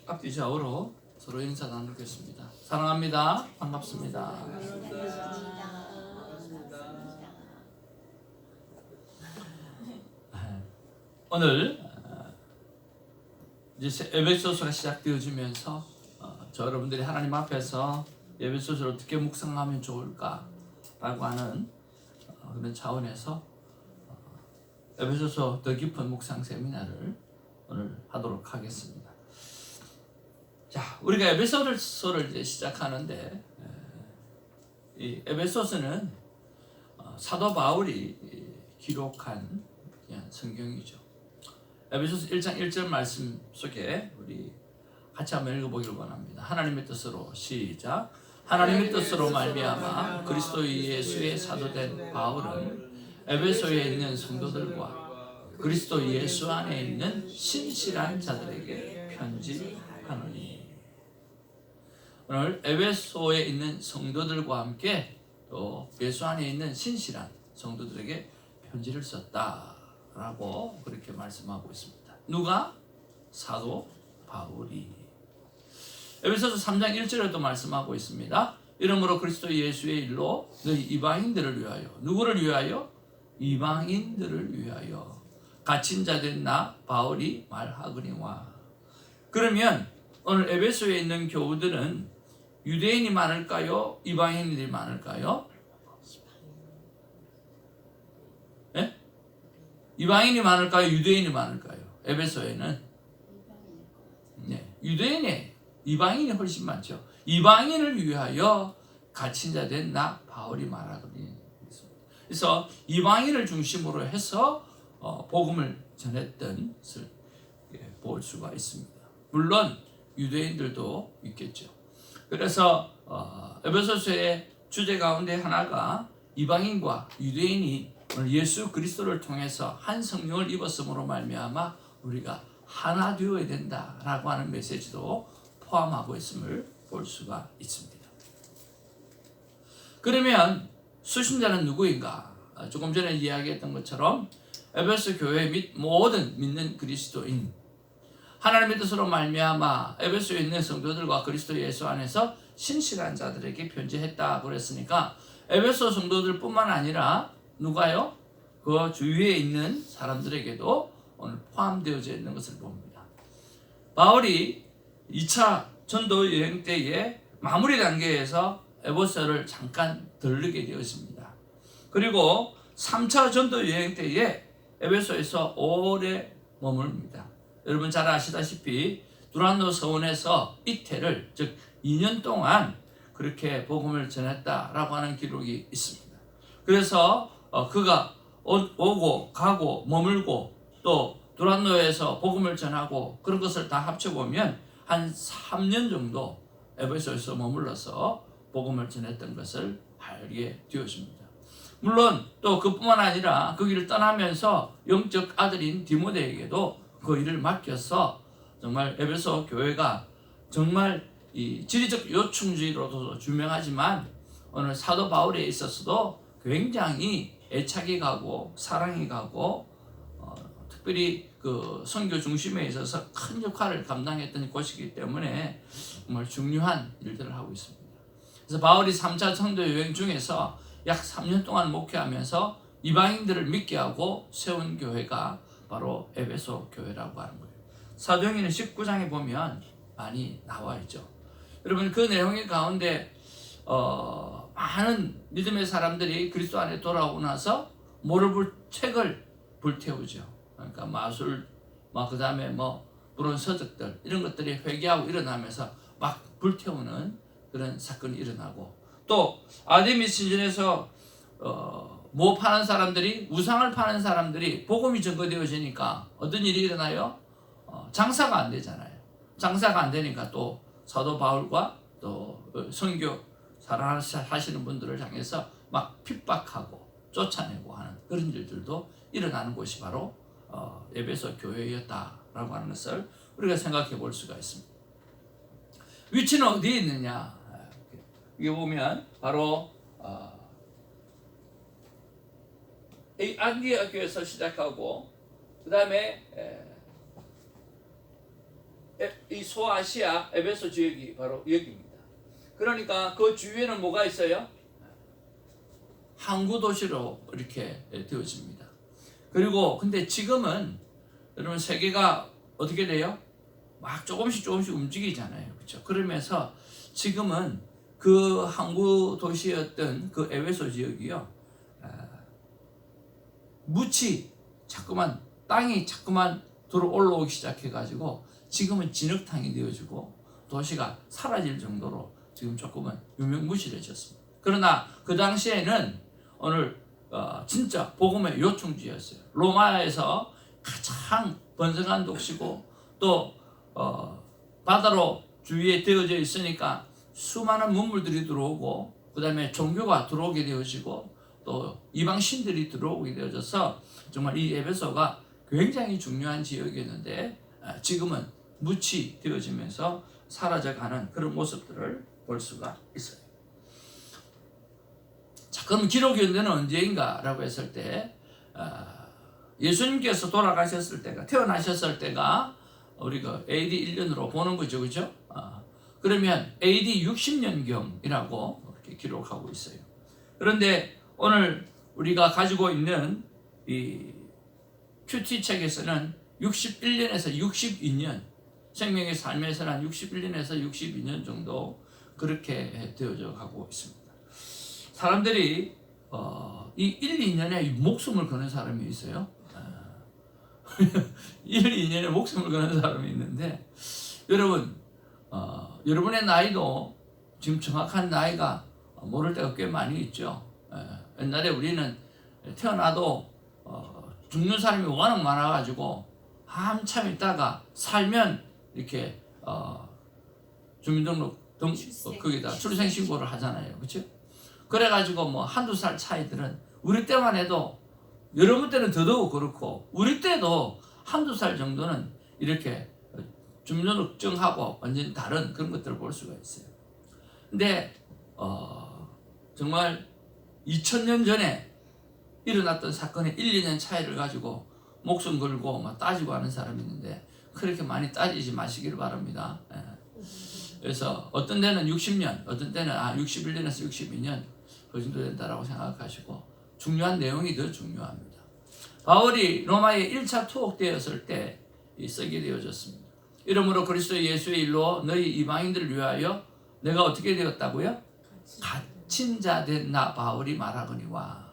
앞뒤 좌우로 서로 인사 나누겠습니다. 사랑합니다. 반갑습니다. 오늘 이제 에베소서가 시작되어지면서 저 여러분들이 하나님 앞에서 에베소서를 어떻게 묵상하면 좋을까라고 하는 그런 차원에서 에베소서 더 깊은 묵상 세미나를 오늘 하도록 하겠습니다. 자, 우리가 에베소서를 이제 시작하는데 이 에베소서는 사도 바울이 기록한 그냥 성경이죠. 에베소서 1장 1절 말씀 속에 우리 같이 한번 읽어보기를 원합니다. 하나님의 뜻으로 시작. 하나님의 뜻으로 말미암아 그리스도 예수의 사도된 바울은 에베소에 있는 성도들과 그리스도 예수 안에 있는 신실한 자들에게 편지하노니. 오늘 에베소에 있는 성도들과 함께 또 예수 안에 있는 신실한 성도들에게 편지를 썼다라고 그렇게 말씀하고 있습니다. 누가? 사도 바울이. 에베소서 3장 1절에도 말씀하고 있습니다. 이러므로 그리스도 예수의 일로 너희 이방인들을 위하여. 누구를 위하여? 이방인들을 위하여 갇힌 자 된 나 바울이 말하거니와. 그러면 오늘 에베소에 있는 교우들은 유대인이 많을까요? 이방인들이 많을까요? 네? 이방인이 많을까요? 유대인이 많을까요? 에베소에는 이방인이 훨씬 많죠. 이방인을 위하여 갇힌 자 된 나 바울이 말하거니. 그래서 이방인을 중심으로 해서 복음을 전했던 것을 볼 수가 있습니다. 물론 유대인들도 있겠죠. 그래서 에베소서의 주제 가운데 하나가 이방인과 유대인이 오늘 예수 그리스도를 통해서 한 성령을 입었음으로 말미암아 우리가 하나 되어야 된다라고 하는 메시지도 포함하고 있음을 볼 수가 있습니다. 그러면 수신자는 누구인가? 조금 전에 이야기했던 것처럼 에베소 교회 및 모든 믿는 그리스도인, 하나님의 뜻으로 말미암아 에베소에 있는 성도들과 그리스도 예수 안에서 신실한 자들에게 편지했다 그랬으니까 에베소 성도들뿐만 아니라 누가요? 그 주위에 있는 사람들에게도 오늘 포함되어져 있는 것을 봅니다. 바울이 2차 전도 여행 때에 마무리 단계에서 에베소를 잠깐 들르게 되었습니다. 그리고 3차 전도 여행 때에 에베소에서 오래 머뭅니다. 여러분 잘 아시다시피 두란노 서원에서 이태를, 즉 2년 동안 그렇게 복음을 전했다라고 하는 기록이 있습니다. 그래서 그가 오고 가고 머물고 또 두란노에서 복음을 전하고 그런 것을 다 합쳐보면 한 3년 정도 에베소에서 머물러서 복음을 전했던 것을 알게 되었습니다. 물론 또 그뿐만 아니라 그 길을 떠나면서 영적 아들인 디모데에게도 그 일을 맡겨서 정말 에베소 교회가 정말 이 지리적 요충지로도 유명하지만 오늘 사도 바울에 있어서도 굉장히 애착이 가고 사랑이 가고 특별히 그 선교 중심에 있어서 큰 역할을 감당했던 곳이기 때문에 정말 중요한 일들을 하고 있습니다. 그래서 바울이 3차 선도 여행 중에서 약 3년 동안 목회하면서 이방인들을 믿게 하고 세운 교회가 바로 에베소 교회라고 하는 거예요. 사도행전 19장에 보면 많이 나와 있죠. 여러분 그 내용 가운데 많은 믿음의 사람들이 그리스도 안에 돌아오고 나서 책을 불태우죠. 그러니까 마술, 그 다음에 불온 서적들 이런 것들이 회개하고 일어나면서 막 불태우는 그런 사건이 일어나고, 또 아데미 신전에서 파는 사람들이, 우상을 파는 사람들이 복음이 증거되어지니까 어떤 일이 일어나요? 장사가 안 되잖아요. 장사가 안 되니까 또 사도 바울과 또 선교 사랑하시는 분들을 향해서 막 핍박하고 쫓아내고 하는 그런 일들도 일어나는 곳이 바로 에베소 교회였다라고 하는 것을 우리가 생각해 볼 수가 있습니다. 위치는 어디에 있느냐? 이게 보면 바로 안디옥 교회에서 시작하고 그 다음에 이 소아시아 에베소 지역이 바로 여기입니다. 그러니까 그 주위에는 뭐가 있어요? 항구 도시로 이렇게 되어집니다. 그리고 근데 지금은 여러분 세계가 어떻게 돼요? 막 조금씩 움직이잖아요. 그렇죠? 그러면서 지금은 그 항구 도시였던 그 에베소 지역이요. 묻이 자꾸만 땅이 자꾸만 들어 올라오기 시작해 가지고 지금은 진흙탕이 되어지고 도시가 사라질 정도로 지금 조금은 유명무실해졌습니다. 그러나 그 당시에는 오늘 진짜 복음의 요충지였어요. 로마에서 가장 번성한 도시고 또 바다로 주위에 되어져 있으니까 수많은 문물들이 들어오고 그 다음에 종교가 들어오게 되어지고 또 이방 신들이 들어오게 되어져서 정말 이 에베소가 굉장히 중요한 지역이었는데 지금은 묻이 되어지면서 사라져가는 그런 모습들을 볼 수가 있어요. 자, 그럼 기록 연대는 언제인가라고 했을 때 예수님께서 돌아가셨을 때가 태어나셨을 때가 우리가 AD 1년으로 보는 거죠, 그죠? 그러면 AD 60년경이라고 이렇게 기록하고 있어요. 그런데 오늘 우리가 가지고 있는 이 큐티 책에서는 61년에서 62년, 생명의 삶에서는 한 61년에서 62년 정도 그렇게 되어져 가고 있습니다. 사람들이 이 1, 2년에 목숨을 거는 사람이 있어요. 1, 2년에 목숨을 거는 사람이 있는데 여러분 여러분의 나이도 지금 정확한 나이가 모를 때가 꽤 많이 있죠. 옛날에 우리는 태어나도 죽는 사람이 워낙 많아가지고 한참 있다가 살면 이렇게 주민등록 거기다 출생신고를 하잖아요. 그렇죠? 그래가지고 뭐 한두 살 차이들은 우리 때만 해도 여러분 때는 더더욱 그렇고 우리 때도 한두 살 정도는 이렇게 주민등록증하고 완전히 다른 그런 것들을 볼 수가 있어요. 근데 정말 2000년 전에 일어났던 사건에 1, 2년 차이를 가지고 목숨 걸고 막 따지고 하는 사람이 있는데 그렇게 많이 따지지 마시기를 바랍니다. 그래서 어떤 데는 60년, 어떤 때는 61년에서 62년 그 정도 된다라고 생각하시고 중요한 내용이 더 중요합니다. 바울이 로마에 1차 투옥되었을 때 쓰게 되어졌습니다. 이러므로 그리스도 예수의 일로 너희 이방인들을 위하여 내가 어떻게 되었다고요? 갇힌 자 된 나 바울이 말하거니와.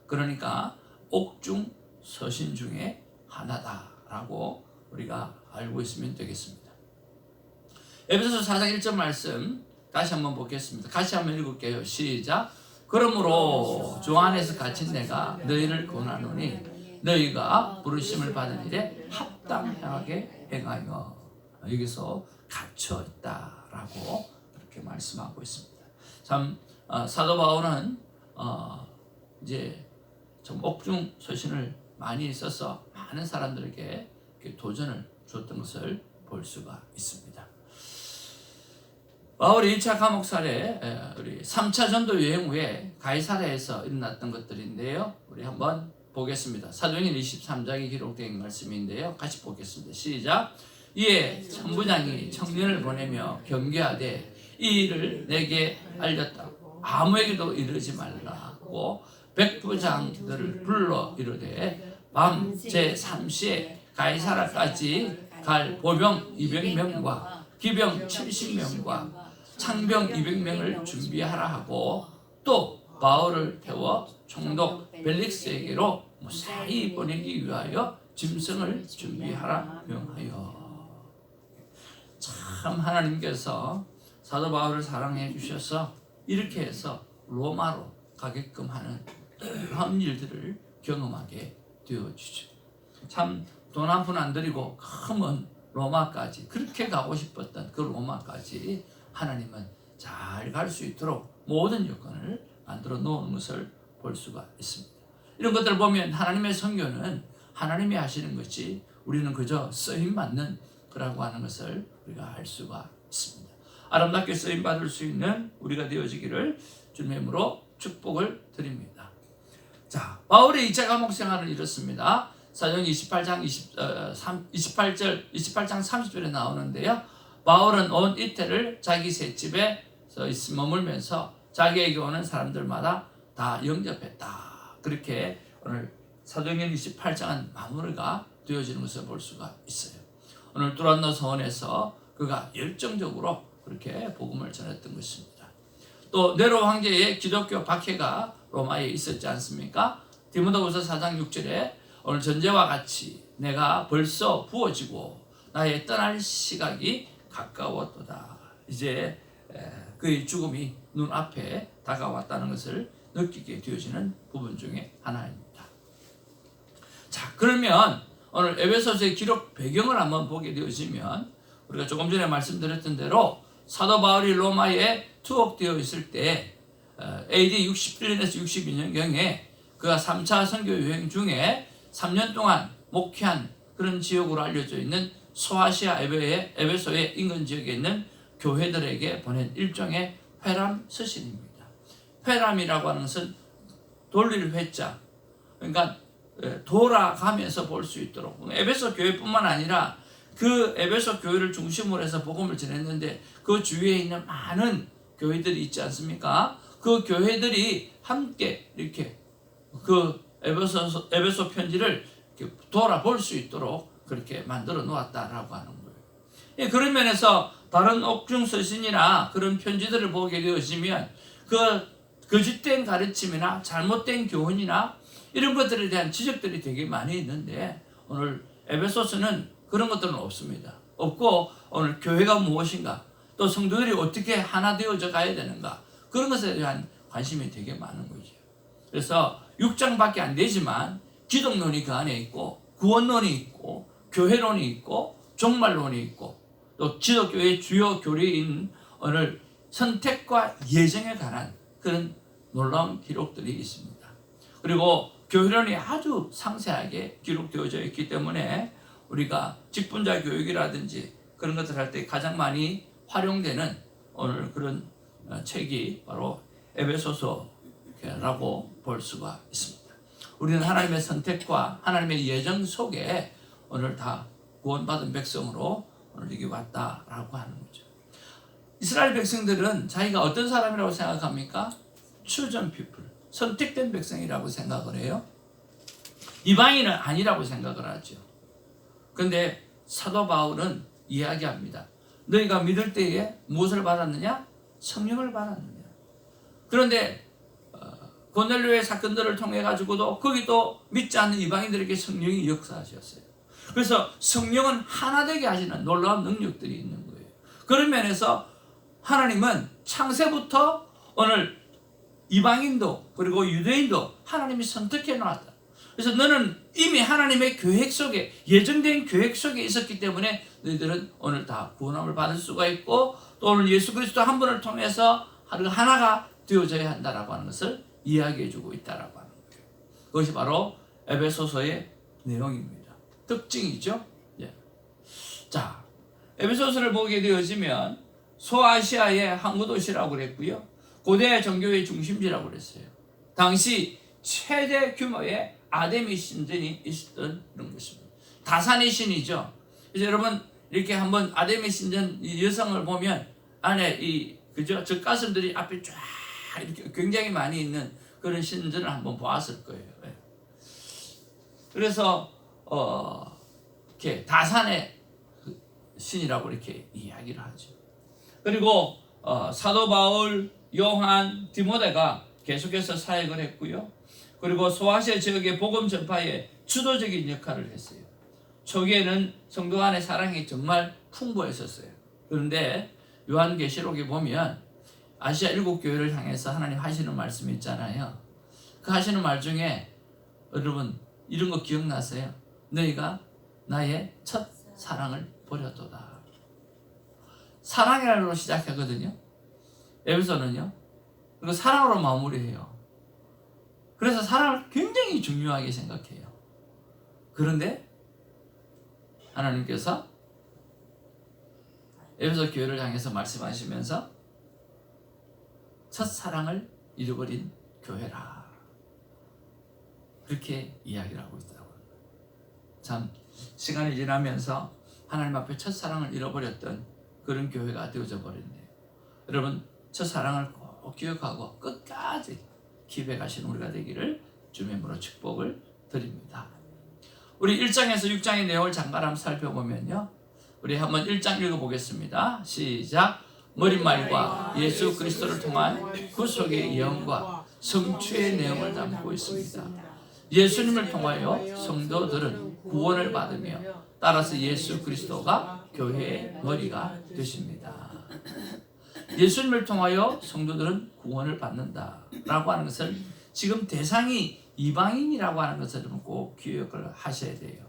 그러니까 옥중 서신 중에 하나다라고 우리가 알고 있으면 되겠습니다. 에베소서 4장 1절 말씀 다시 한번 보겠습니다. 같이 한번 읽을게요. 시작. 그러므로 주 안에서 갇힌 내가 너희를 권하노니 너희가 부르심을 받은 일에 합당하게 행하여. 여기서 갇혀 있다라고 그렇게 말씀하고 있습니다. 참 사도 바울은 이제 좀 옥중 서신을 많이 써서 많은 사람들에게 도전을 줬던 것을 볼 수가 있습니다. 바울이 1차 감옥살에 우리 3차 전도 여행 후에 가이사랴에서 일어났던 것들인데요. 우리 한번 보겠습니다. 사도행전 23장에 기록된 말씀인데요. 같이 보겠습니다. 시작. 이에 천부장이 청년을 보내며 경계하되 이 일을 내게 알렸다. 아무에게도 이르지 말라고 백부장들을 불러 이르되 밤 제3시에 가이사랴까지 갈 보병 200명과 기병 70명과 창병 200명을 준비하라 하고 또 바울을 태워 총독 벨릭스에게로 무사히 보내기 위하여 짐승을 준비하라 명하여. 참 하나님께서 사도 바울을 사랑해 주셔서 이렇게 해서 로마로 가게끔 하는 그런 일들을 경험하게 되어주죠. 참 돈 한 푼 안 들이고 검은 로마까지 그렇게 가고 싶었던 그 로마까지 하나님은 잘 갈 수 있도록 모든 여건을 만들어 놓은 것을 볼 수가 있습니다. 이런 것들을 보면 하나님의 선교는 하나님이 하시는 것이 우리는 그저 쓰임받는 거라고 하는 것을 우리가 알 수가 있습니다. 아름답게 쓰임받을 수 있는 우리가 되어지기를 주님의 이름으로 축복을 드립니다. 자, 바울의 2차 감옥 생활은 이렇습니다. 사도행 28장 28절 28장 30절에 나오는데요. 바울은 온 이태를 자기 셋집에서 머물면서 자기에게 오는 사람들마다 다 영접했다. 그렇게 오늘 사도행전 28장은 마무리가 되어지는 것을 볼 수가 있어요. 오늘 두란노 서원에서 그가 열정적으로 그렇게 복음을 전했던 것입니다. 또 네로 황제의 기독교 박해가 로마에 있었지 않습니까? 디모데후서 4장 6절에 오늘 전제와 같이 내가 벌써 부어지고 나의 떠날 시각이 가까웠도다. 이제 그의 죽음이 눈앞에 다가왔다는 것을 느끼게 되어지는 부분 중에 하나입니다. 자, 그러면 오늘 에베소서의 기록 배경을 한번 보게 되어지면 우리가 조금 전에 말씀드렸던 대로 사도 바울이 로마에 투옥되어 있을 때 AD 61년에서 62년경에 그가 3차 선교 여행 중에 3년 동안 목회한 그런 지역으로 알려져 있는 소아시아 에베소의 인근 지역에 있는 교회들에게 보낸 일종의 회람 서신입니다. 회람이라고 하는 것은 돌릴 회자, 그러니까 돌아가면서 볼 수 있도록 에베소 교회뿐만 아니라 그 에베소 교회를 중심으로 해서 복음을 전했는데 그 주위에 있는 많은 교회들이 있지 않습니까? 그 교회들이 함께 이렇게 그 에베소 편지를 이렇게 돌아볼 수 있도록 그렇게 만들어 놓았다라고 하는 거예요. 예, 그런 면에서 다른 옥중 서신이나 그런 편지들을 보게 되어지면 그 거짓된 가르침이나 잘못된 교훈이나 이런 것들에 대한 지적들이 되게 많이 있는데 오늘 에베소서는 그런 것들은 없습니다. 없고 오늘 교회가 무엇인가 또 성도들이 어떻게 하나 되어져 가야 되는가 그런 것에 대한 관심이 되게 많은 거죠. 그래서 6장밖에 안 되지만 기독론이 그 안에 있고 구원론이 있고 교회론이 있고 종말론이 있고 또 기독교의 주요 교리인 오늘 선택과 예정에 관한 그런 놀라운 기록들이 있습니다. 그리고 교회론이 아주 상세하게 기록되어져 있기 때문에 우리가 직분자 교육이라든지 그런 것들 할 때 가장 많이 활용되는 오늘 그런 책이 바로 에베소서라고 볼 수가 있습니다. 우리는 하나님의 선택과 하나님의 예정 속에 오늘 다 구원받은 백성으로 오늘 여기 왔다라고 하는 거죠. 이스라엘 백성들은 자기가 어떤 사람이라고 생각합니까? chosen people, 선택된 백성이라고 생각을 해요. 이방인은 아니라고 생각을 하죠. 그런데 사도 바울은 이야기합니다. 너희가 믿을 때에 무엇을 받았느냐? 성령을 받았느냐. 그런데 고넬료의 사건들을 통해 가지고도 거기도 믿지 않는 이방인들에게 성령이 역사하셨어요. 그래서 성령은 하나 되게 하시는 놀라운 능력들이 있는 거예요. 그런 면에서 하나님은 창세부터 오늘 이방인도 그리고 유대인도 하나님이 선택해 놨다. 그래서 너는 이미 하나님의 계획 속에 예정된 계획 속에 있었기 때문에 너희들은 오늘 다 구원함을 받을 수가 있고 또 오늘 예수 그리스도 한 분을 통해서 하나가 되어져야 한다라고 하는 것을 이야기해주고 있다라고 하는 거예요. 그것이 바로 에베소서의 내용입니다. 특징이죠. 예. 자, 에베소서를 보게 되어지면 소아시아의 항구 도시라고 그랬고요. 고대 종교의 중심지라고 그랬어요. 당시 최대 규모의 아데미 신전이 있었던 그런 것입니다. 다산의 신이죠. 그래서 여러분 이렇게 한번 아데미 신전 여성을 보면 안에 그죠? 저 가슴들이 앞에 쫙 이렇게 굉장히 많이 있는 그런 신전을 한번 보았을 거예요. 그래서 이렇게 다산의 신이라고 이렇게 이야기를 하죠. 그리고 사도 바울, 요한, 디모데가 계속해서 사역을 했고요. 그리고 소아시아 지역의 복음 전파에 주도적인 역할을 했어요. 초기에는 성도 간의 사랑이 정말 풍부했었어요. 그런데 요한계시록에 보면 아시아 7교회를 향해서 하나님 하시는 말씀이 있잖아요. 그 하시는 말 중에 여러분 이런 거 기억나세요? 너희가 나의 첫 사랑을 버렸도다. 사랑이라고 시작하거든요. 에베소는요. 그리고 사랑으로 마무리해요. 그래서 사랑을 굉장히 중요하게 생각해요. 그런데 하나님께서 에베소 교회를 향해서 말씀하시면서 첫사랑을 잃어버린 교회라 그렇게 이야기를 하고 있다고 합니다. 참 시간이 지나면서 하나님 앞에 첫사랑을 잃어버렸던 그런 교회가 되어져 버렸네요. 여러분, 첫사랑을 꼭 기억하고 끝까지 기백하신 우리가 되기를 주님으로 축복을 드립니다. 우리 1장에서 6장의 내용을 잠깐 한번 살펴보면요, 우리 한번 1장 읽어보겠습니다. 시작. 머릿말과 예수 그리스도를 통한 구속의 예언과 성취의 내용을 담고 있습니다. 예수님을 통하여 성도들은 구원을 받으며 따라서 예수 그리스도가 교회의 머리가 되십니다. 예수님을 통하여 성도들은 구원을 받는다라고 하는 것을 지금 대상이 이방인이라고 하는 것을 꼭 기억을 하셔야 돼요.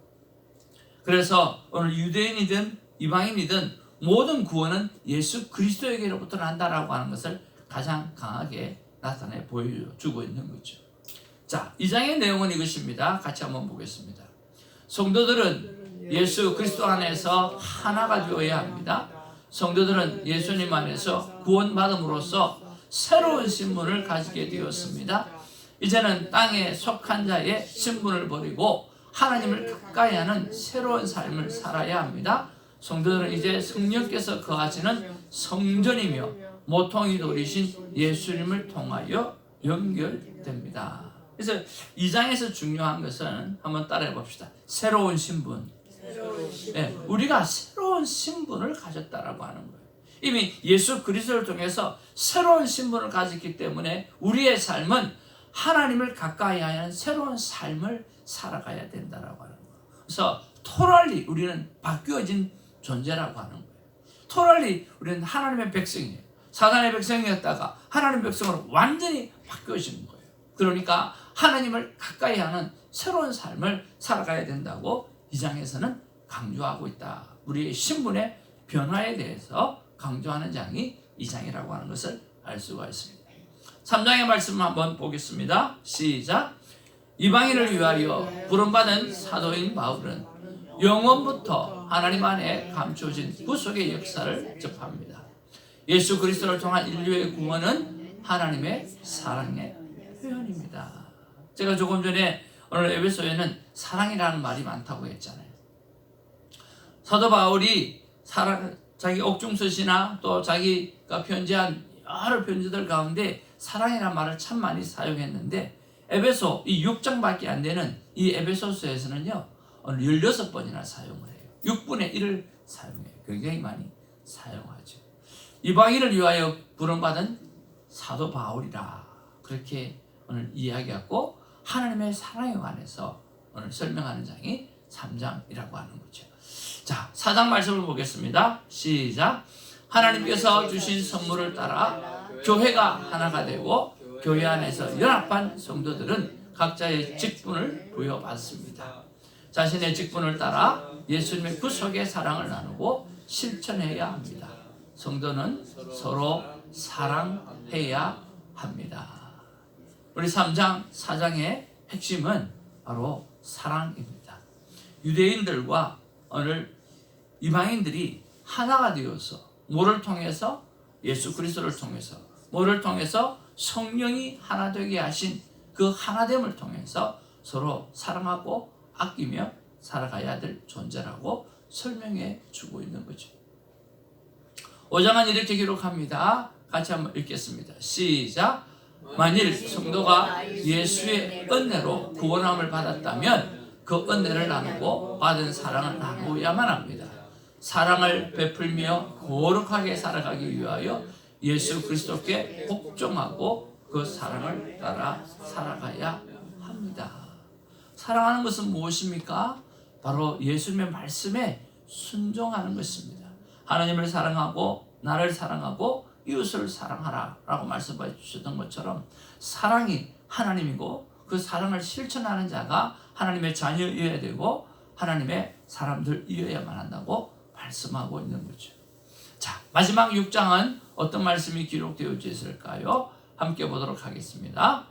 그래서 오늘 유대인이든 이방인이든 모든 구원은 예수 그리스도에게로부터 난다라고 하는 것을 가장 강하게 나타내 보여주고 있는 거죠. 자, 2장의 내용은 이것입니다. 같이 한번 보겠습니다. 성도들은 예수 그리스도 안에서 하나가 되어야 합니다. 성도들은 예수님 안에서 구원받음으로써 새로운 신분을 가지게 되었습니다. 이제는 땅에 속한 자의 신분을 버리고 하나님을 가까이 하는 새로운 삶을 살아야 합니다. 성도들은 이제 성령께서 거하시는 성전이며 모퉁이 돌이신 예수님을 통하여 연결됩니다. 그래서 2장에서 중요한 것은 한번 따라해 봅시다. 새로운 신분. 네, 우리가 새로운 신분을 가졌다라고 하는 거예요. 이미 예수 그리스도를 통해서 새로운 신분을 가졌기 때문에 우리의 삶은 하나님을 가까이 하는 새로운 삶을 살아가야 된다라고 하는 거예요. 그래서 토럴리 우리는 바뀌어진 존재라고 하는 거예요. 토럴리 우리는 하나님의 백성이에요. 사단의 백성이었다가 하나님의 백성으로 완전히 바뀌어진 거예요. 그러니까 하나님을 가까이 하는 새로운 삶을 살아가야 된다고 2장에서는 강조하고 있다. 우리의 신분의 변화에 대해서 강조하는 장이 2장이라고 하는 것을 알 수가 있습니다. 3장의 말씀을 한번 보겠습니다. 시작. 이방인을 위하여 부름받은 사도인 바울은 영원부터 하나님 안에 감추어진 구속의 역사를 접합니다. 예수 그리스도를 통한 인류의 구원은 하나님의 사랑의 표현입니다. 제가 조금 전에 오늘 에베소에는 사랑이라는 말이 많다고 했잖아요. 사도 바울이 자기 옥중서시나 또 자기가 편지한 여러 편지들 가운데 사랑이라는 말을 참 많이 사용했는데 에베소 이 6장밖에 안 되는 이 에베소서에서는요 16번이나 사용을 해요. 6분의 1을 사용해요. 굉장히 많이 사용하죠. 이방인을 위하여 부름받은 사도 바울이라 그렇게 오늘 이야기하고 하나님의 사랑에 관해서 오늘 설명하는 장이 3장이라고 하는 거죠. 자, 4장 말씀을 보겠습니다. 시작. 하나님께서 주신 선물을 따라 교회가 하나가 되고 교회 안에서 연합한 성도들은 각자의 직분을 부여받습니다. 자신의 직분을 따라 예수님의 구속의 사랑을 나누고 실천해야 합니다. 성도는 서로 사랑해야 합니다. 우리 3장, 4장의 핵심은 바로 사랑입니다. 유대인들과 오늘 이방인들이 하나가 되어서 뭐를 통해서? 예수 그리스도를 통해서 뭐를 통해서? 성령이 하나 되게 하신 그 하나됨을 통해서 서로 사랑하고 아끼며 살아가야 될 존재라고 설명해 주고 있는 거죠. 5장은 이렇게 기록합니다. 같이 한번 읽겠습니다. 시작. 만일 성도가 예수의 은혜로 구원함을 받았다면 그 은혜를 나누고 받은 사랑을 나누어야만 합니다. 사랑을 베풀며 거룩하게 살아가기 위하여 예수 그리스도께 복종하고 그 사랑을 따라 살아가야 합니다. 사랑하는 것은 무엇입니까? 바로 예수님의 말씀에 순종하는 것입니다. 하나님을 사랑하고 나를 사랑하고 이웃을 사랑하라 라고 말씀해 주셨던 것처럼 사랑이 하나님이고 그 사랑을 실천하는 자가 하나님의 자녀이어야 되고 하나님의 사람들이어야만 한다고 말씀하고 있는 거죠. 자, 마지막 6장은 어떤 말씀이 기록되어 있을까요? 함께 보도록 하겠습니다.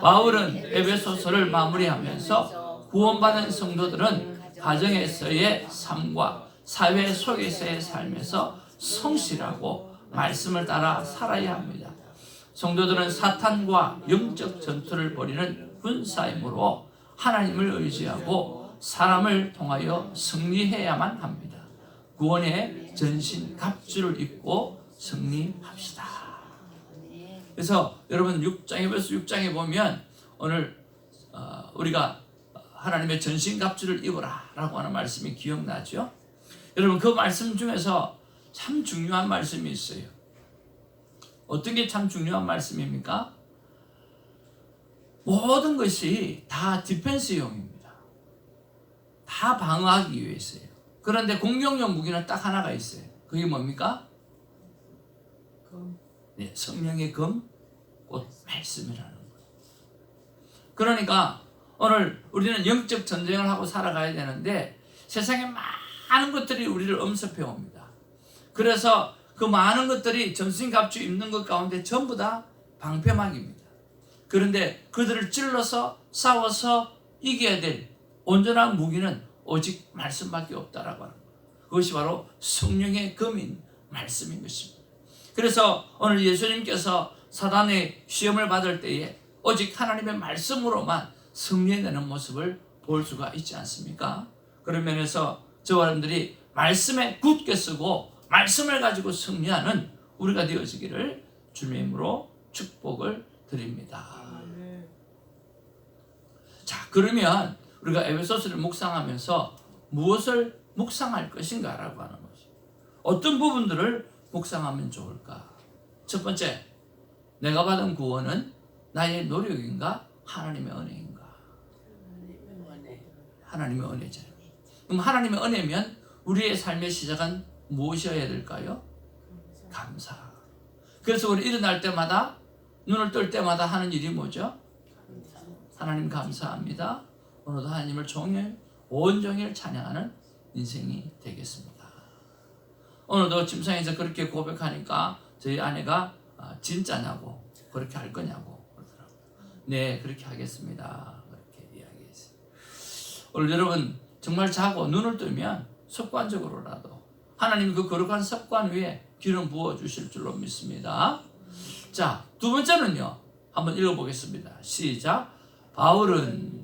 바울은 에베소서를 마무리하면서 구원받은 성도들은 가정에서의 삶과 사회 속에서의 삶에서 성실하고 말씀을 따라 살아야 합니다. 성도들은 사탄과 영적 전투를 벌이는 군사이므로 하나님을 의지하고 사람을 통하여 승리해야만 합니다. 구원의 전신 갑주를 입고 승리합시다. 그래서 여러분 6장 에베소 6장에 보면 오늘 우리가 하나님의 전신 갑주를 입으라라고 하는 말씀이 기억나죠? 여러분 그 말씀 중에서 참 중요한 말씀이 있어요. 어떤 게 참 중요한 말씀입니까? 모든 것이 다 디펜스용입니다. 다 방어하기 위해서요. 그런데 공격용 무기는 딱 하나가 있어요. 그게 뭡니까? 네, 성령의 검, 곧 말씀이라는 거예요. 그러니까 오늘 우리는 영적 전쟁을 하고 살아가야 되는데 세상에 많은 것들이 우리를 엄습해 옵니다. 그래서 그 많은 것들이 전신갑주 입는 것 가운데 전부 다 방패막입니다. 그런데 그들을 찔러서 싸워서 이겨야 될 온전한 무기는 오직 말씀밖에 없다라고 하는 거예요. 그것이 바로 성령의 검인 말씀인 것입니다. 그래서 오늘 예수님께서 사단의 시험을 받을 때에 오직 하나님의 말씀으로만 승리해내는 모습을 볼 수가 있지 않습니까? 그런 면에서 저와 여러분들이 말씀에 굳게 쓰고 말씀을 가지고 승리하는 우리가 되어지기를 주님의 이름으로 축복을 드립니다. 자, 그러면 우리가 에베소서를 묵상하면서 무엇을 묵상할 것인가 라고 하는 거죠. 어떤 부분들을 묵상하면 좋을까? 첫 번째, 내가 받은 구원은 나의 노력인가? 하나님의 은혜인가? 하나님의 은혜잖아요. 그럼 하나님의 은혜면 우리의 삶의 시작은 무엇이어야 될까요? 감사. 그래서 우리 일어날 때마다 눈을 뜰 때마다 하는 일이 뭐죠? 하나님 감사합니다. 오늘도 하나님을 온종일 찬양하는 인생이 되겠습니다. 오늘도 침상에서 그렇게 고백하니까 저희 아내가 진짜냐고 그렇게 할 거냐고 그러더라고요. 네, 그렇게 하겠습니다. 그렇게 이야기했어요. 오늘 여러분 정말 자고 눈을 뜨면 습관적으로라도 하나님 그 거룩한 습관 위에 기름 부어주실 줄로 믿습니다. 자, 두 번째는요. 한번 읽어보겠습니다. 시작. 바울은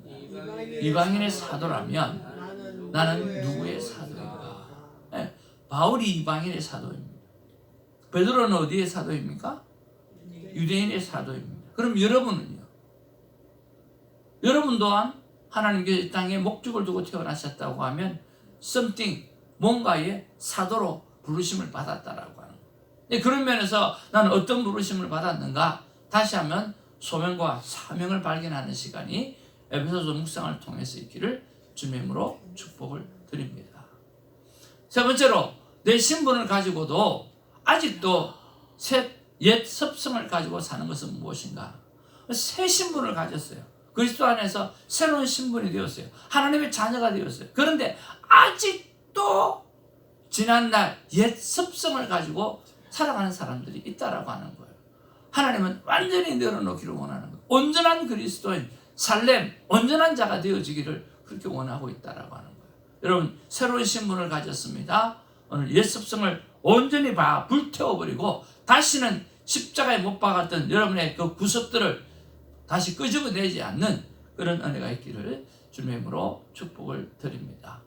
이방인의 사도라면 나는 누구의 사도인가? 네, 바울이 이방인의 사도입니다. 베드로는 어디의 사도입니까? 유대인의 사도입니다. 그럼 여러분은요? 여러분 또한 하나님께서 이 땅에 목적을 두고 태어나셨다고 하면 something, 뭔가의 사도로 부르심을 받았다라고 하는 거예요. 그런 면에서 나는 어떤 부르심을 받았는가? 다시 한번 소명과 사명을 발견하는 시간이 에베소서 묵상을 통해서 있기를 주님의 이름으로 축복을 드립니다. 세 번째로 내 신분을 가지고도 아직도 옛 습성을 가지고 사는 것은 무엇인가? 새 신분을 가졌어요. 그리스도 안에서 새로운 신분이 되었어요. 하나님의 자녀가 되었어요. 그런데 아직도 지난날 옛 습성을 가지고 살아가는 사람들이 있다라고 하는 거예요. 하나님은 완전히 내려놓기를 원하는 거예요. 온전한 그리스도인, 살렘, 온전한 자가 되어지기를 그렇게 원하고 있다라고 하는 거예요. 여러분, 새로운 신분을 가졌습니다. 오늘 옛 습성을 온전히 불태워버리고 다시는 십자가에 못 박았던 여러분의 그 구습들을 다시 끄집어내지 않는 그런 은혜가 있기를 주님의 이름으로 축복을 드립니다.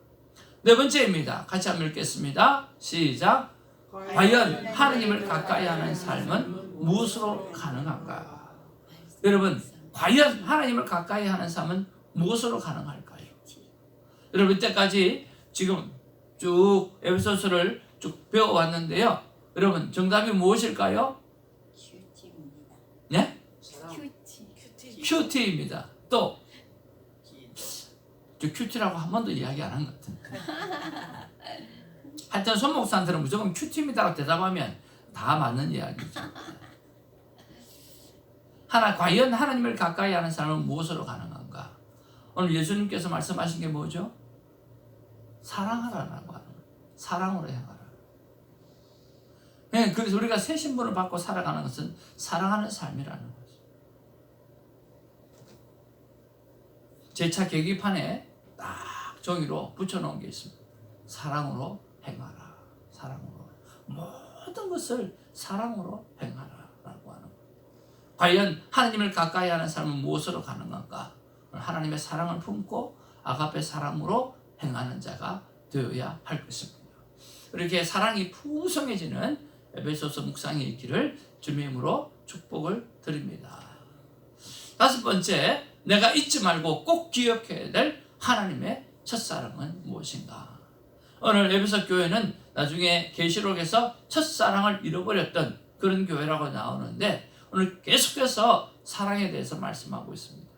네 번째입니다. 같이 한번 읽겠습니다. 시작. 과연 하나님을 가까이 하는 삶은 무엇으로 가능한가? 여러분, 과연 하나님을 가까이 하는 삶은 무엇으로 가능할까요? 여러분, 이때까지 지금 쭉 에베소서를 쭉 배워왔는데요. 여러분, 정답이 무엇일까요? 큐티입니다. 네? 큐티. 큐티입니다. 또 저 큐티라고 한 번도 이야기 안 한 것 같은데. 하여튼 손 목사한테는 무조건 큐티입니다라고 대답하면 다 맞는 이야기죠. 과연 하나님을 가까이 하는 사람은 무엇으로 가능한가? 오늘 예수님께서 말씀하신 게 뭐죠? 사랑하라라고 하는 거예요. 사랑으로 행하라. 네, 그래서 우리가 새 신분을 받고 살아가는 것은 사랑하는 삶이라는 거죠. 제 차 계기판에 딱 종이로 붙여놓은 게 있습니다. 사랑으로 행하라. 사랑으로. 모든 것을 사랑으로 행하라라고 하는 거예요. 과연 하나님을 가까이 하는 삶은 무엇으로 가능한가? 하나님의 사랑을 품고 아가페 사랑으로 행하는 자가 되어야 할 것입니다. 이렇게 사랑이 풍성해지는 에베소서 묵상이 있기를 주님의 이름으로 축복을 드립니다. 다섯 번째, 내가 잊지 말고 꼭 기억해야 될 하나님의 첫사랑은 무엇인가? 오늘 에베소 교회는 나중에 계시록에서 첫사랑을 잃어버렸던 그런 교회라고 나오는데 오늘 계속해서 사랑에 대해서 말씀하고 있습니다.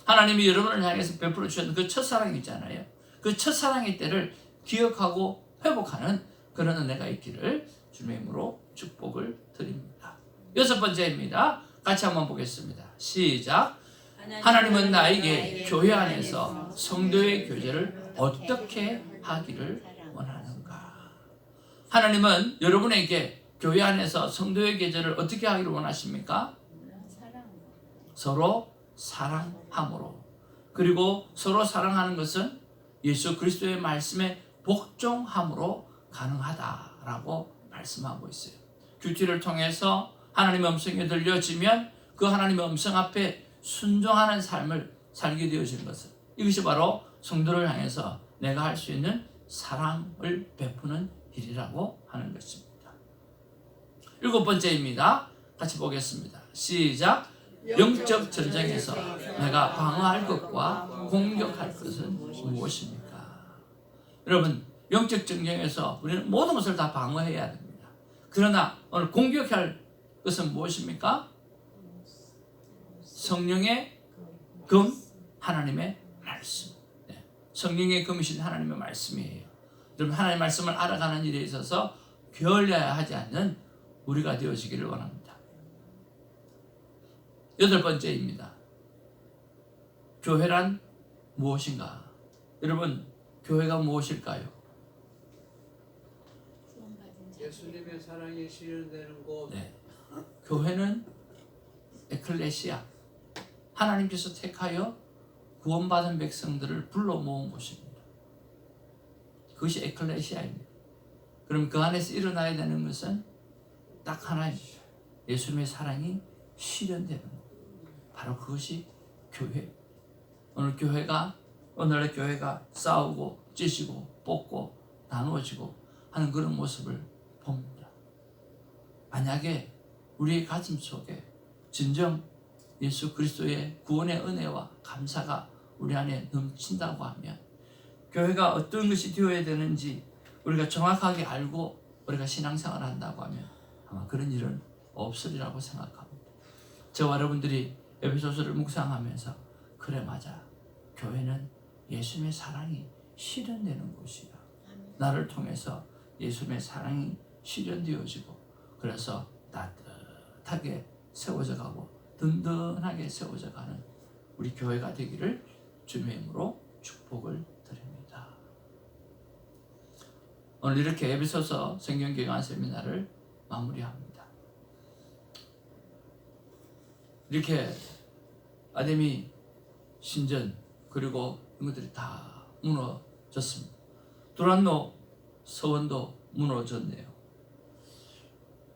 하나님이 여러분을 향해서 베풀어 주셨던 그 첫사랑이 있잖아요. 그 첫사랑의 때를 기억하고 회복하는 그런 은혜가 있기를 주님의 이름으로 축복을 드립니다. 여섯 번째입니다. 같이 한번 보겠습니다. 시작. 하나님은 나에게 교회 안에서 성도의 교제를 어떻게 하기를 원하는가? 하나님은 여러분에게 교회 안에서 성도의 교제를 어떻게 하기를 원하십니까? 서로 사랑함으로. 그리고 서로 사랑하는 것은 예수 그리스도의 말씀에 복종함으로 가능하다라고 말씀하고 있어요. 큐티를 통해서 하나님의 음성이 들려지면 그 하나님의 음성 앞에 순종하는 삶을 살게 되어지는 것은 이것이 바로 성도를 향해서 내가 할 수 있는 사랑을 베푸는 일이라고 하는 것입니다. 일곱 번째입니다. 같이 보겠습니다. 시작. 영적 전쟁에서 내가 방어할 것과 공격할 것은 무엇입니까? 여러분, 영적 전쟁에서 우리는 모든 것을 다 방어해야 됩니다. 그러나 오늘 공격할 것은 무엇입니까? 성령의 금, 하나님의 말씀. 성령의 금이신 하나님의 말씀이에요. 여러분, 하나님의 말씀을 알아가는 일에 있어서 게을러야 하지 않는 우리가 되어지기를 원합니다. 여덟 번째입니다. 교회란 무엇인가? 여러분, 교회가 무엇일까요? 예수님의 사랑이 실현되는 곳. 네. 교회는 에클레시아, 하나님께서 택하여 구원받은 백성들을 불러 모은 곳입니다. 그것이 에클레시아입니다. 그럼 그 안에서 일어나야 되는 것은 딱 하나입니다. 예수님의 사랑이 실현되는 것. 바로 그것이 교회. 오늘의 교회가 싸우고 찢고 뽑고 나누어지고 하는 그런 모습을 봅니다. 만약에 우리의 가슴 속에 진정 예수 그리스도의 구원의 은혜와 감사가 우리 안에 넘친다고 하면 교회가 어떤 것이 되어야 되는지 우리가 정확하게 알고 우리가 신앙생활을 한다고 하면 아마 그런 일은 없으리라고 생각합니다. 저와 여러분들이 에베소서를 묵상하면서 그래 맞아, 교회는 예수님의 사랑이 실현되는 곳이야. 나를 통해서 예수님의 사랑이 실현되어지고 그래서 따뜻하게 세워져 가고 든든하게 세워져 가는 우리 교회가 되기를 주님의 이름으로 축복을 드립니다. 오늘 이렇게 에베소서 성경개관 세미나를 마무리합니다. 이렇게 아데미 신전 그리고 이런 것들이 다 무너졌습니다. 두란노 서원도 무너졌네요.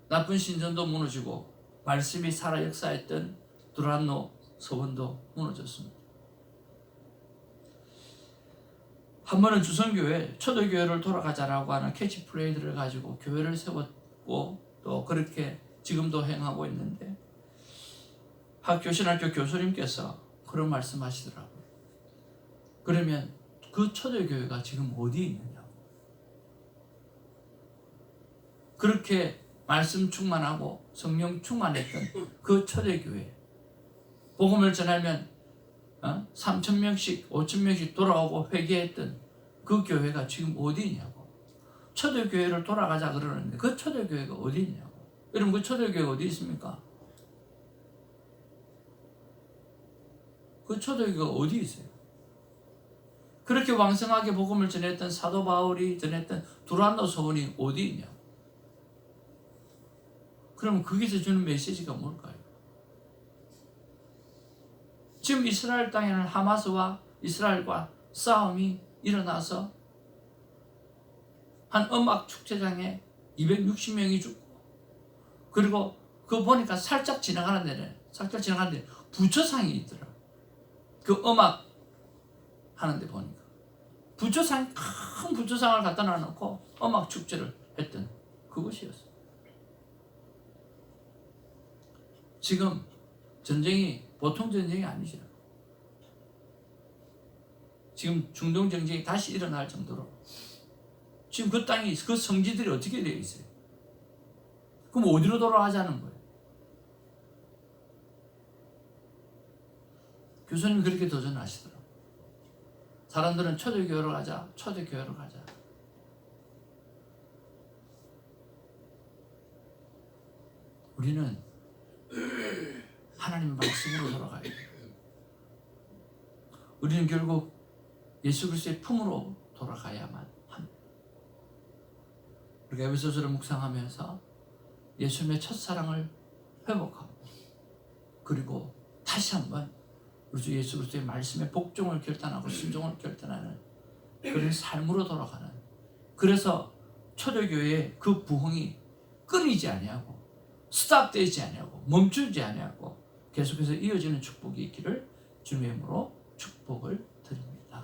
나쁜 신전도 무너지고 말씀이 살아 역사했던 두란노 서원도 무너졌습니다. 한 번은 주선교회, 초대교회를 돌아가자라고 하는 캐치프레이즈를 가지고 교회를 세웠고 또 그렇게 지금도 행하고 있는데 신학교 교수님께서 그런 말씀하시더라고요. 그러면 그 초대교회가 지금 어디 있느냐고. 그렇게 말씀 충만하고 성령 충만했던 그 초대교회 복음을 전하면 3,000명씩 5,000명씩 돌아오고 회개했던 그 교회가 지금 어디 있냐고. 초대교회를 돌아가자 그러는데 그 초대교회가 어디 있냐고. 여러분, 그 초대교회가 어디 있습니까? 그 초대교회가 어디 있어요? 그렇게 왕성하게 복음을 전했던 사도 바울이 전했던 두란노 서원이 어디 있냐고. 그럼 거기서 주는 메시지가 뭘까요? 지금 이스라엘 땅에는 하마스와 이스라엘과 싸움이 일어나서 한 음악 축제장에 260명이 죽고 그리고 그거 보니까 살짝 지나가는데 부처상이 있더라고요. 그 음악 하는데 보니까 부조상, 큰 부조상을 갖다 놔놓고 음악 축제를 했던 그것이었어요. 지금 전쟁이 보통 전쟁이 아니죠. 지금 중동 전쟁이 다시 일어날 정도로 지금 그 땅이, 그 성지들이 어떻게 되어 있어요? 그럼 어디로 돌아가자는 거예요? 교수님이 그렇게 도전하시더라고요. 사람들은 초대교회로 가자, 초대교회로 가자. 우리는 하나님 말씀으로 돌아가야 돼요. 우리는 결국 예수 그리스도의 품으로 돌아가야만 합니다. 우리가 에베소서를 묵상하면서 예수님의 첫사랑을 회복하고, 그리고 다시 한번 우리 주 예수 그리스도의 말씀에 복종을 결단하고 순종을 결단하는 그런 삶으로 돌아가는, 그래서 초대교회의 그 부흥이 끊이지 아니하고 스탑되지 아니하고 멈추지 아니하고 계속해서 이어지는 축복이 있기를 주님의 이름으로 축복을 드립니다.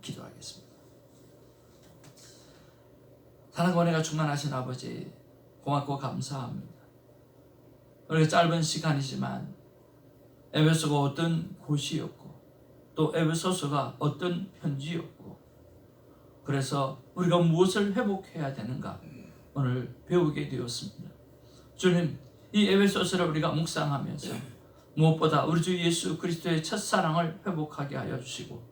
기도하겠습니다. 사랑과 은혜가 충만하신 아버지, 고맙고 감사합니다. 우리가 짧은 시간이지만 에베소가 어떤 곳이었고 또 에베소서가 어떤 편지였고, 그래서 우리가 무엇을 회복해야 되는가 오늘 배우게 되었습니다. 주님, 이 에베소서를 우리가 묵상하면서 무엇보다 우리 주 예수 그리스도의 첫사랑을 회복하게 하여 주시고,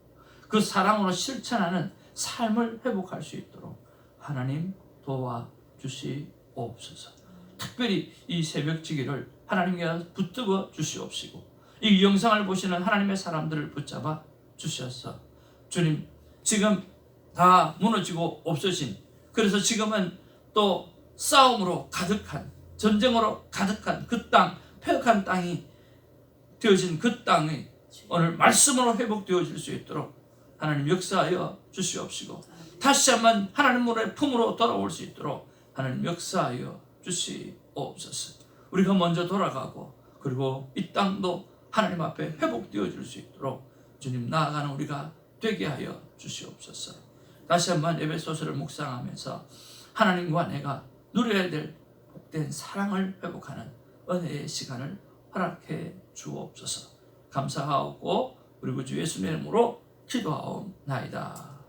그 사랑으로 실천하는 삶을 회복할 수 있도록 하나님 도와주시옵소서. 특별히 이 새벽지기를 하나님께 붙들어 주시옵시고, 이 영상을 보시는 하나님의 사람들을 붙잡아 주셔서 주님, 지금 다 무너지고 없어진, 그래서 지금은 또 싸움으로 가득한, 전쟁으로 가득한 그 땅, 폐역한 땅이 되어진 그 땅이 오늘 말씀으로 회복되어질 수 있도록 하나님 역사하여 주시옵시고, 다시 한번 하나님의 품으로 돌아올 수 있도록 하나님 역사하여 주시옵소서. 우리가 먼저 돌아가고, 그리고 이 땅도 하나님 앞에 회복되어질 수 있도록 주님 나아가는 우리가 되게 하여 주시옵소서. 다시 한번 에베소서를 묵상하면서 하나님과 내가 누려야 될 복된 사랑을 회복하는 은혜의 시간을 허락해 주옵소서. 감사하고 우리 구 주 예수님의 이름으로 기도하옵나이다.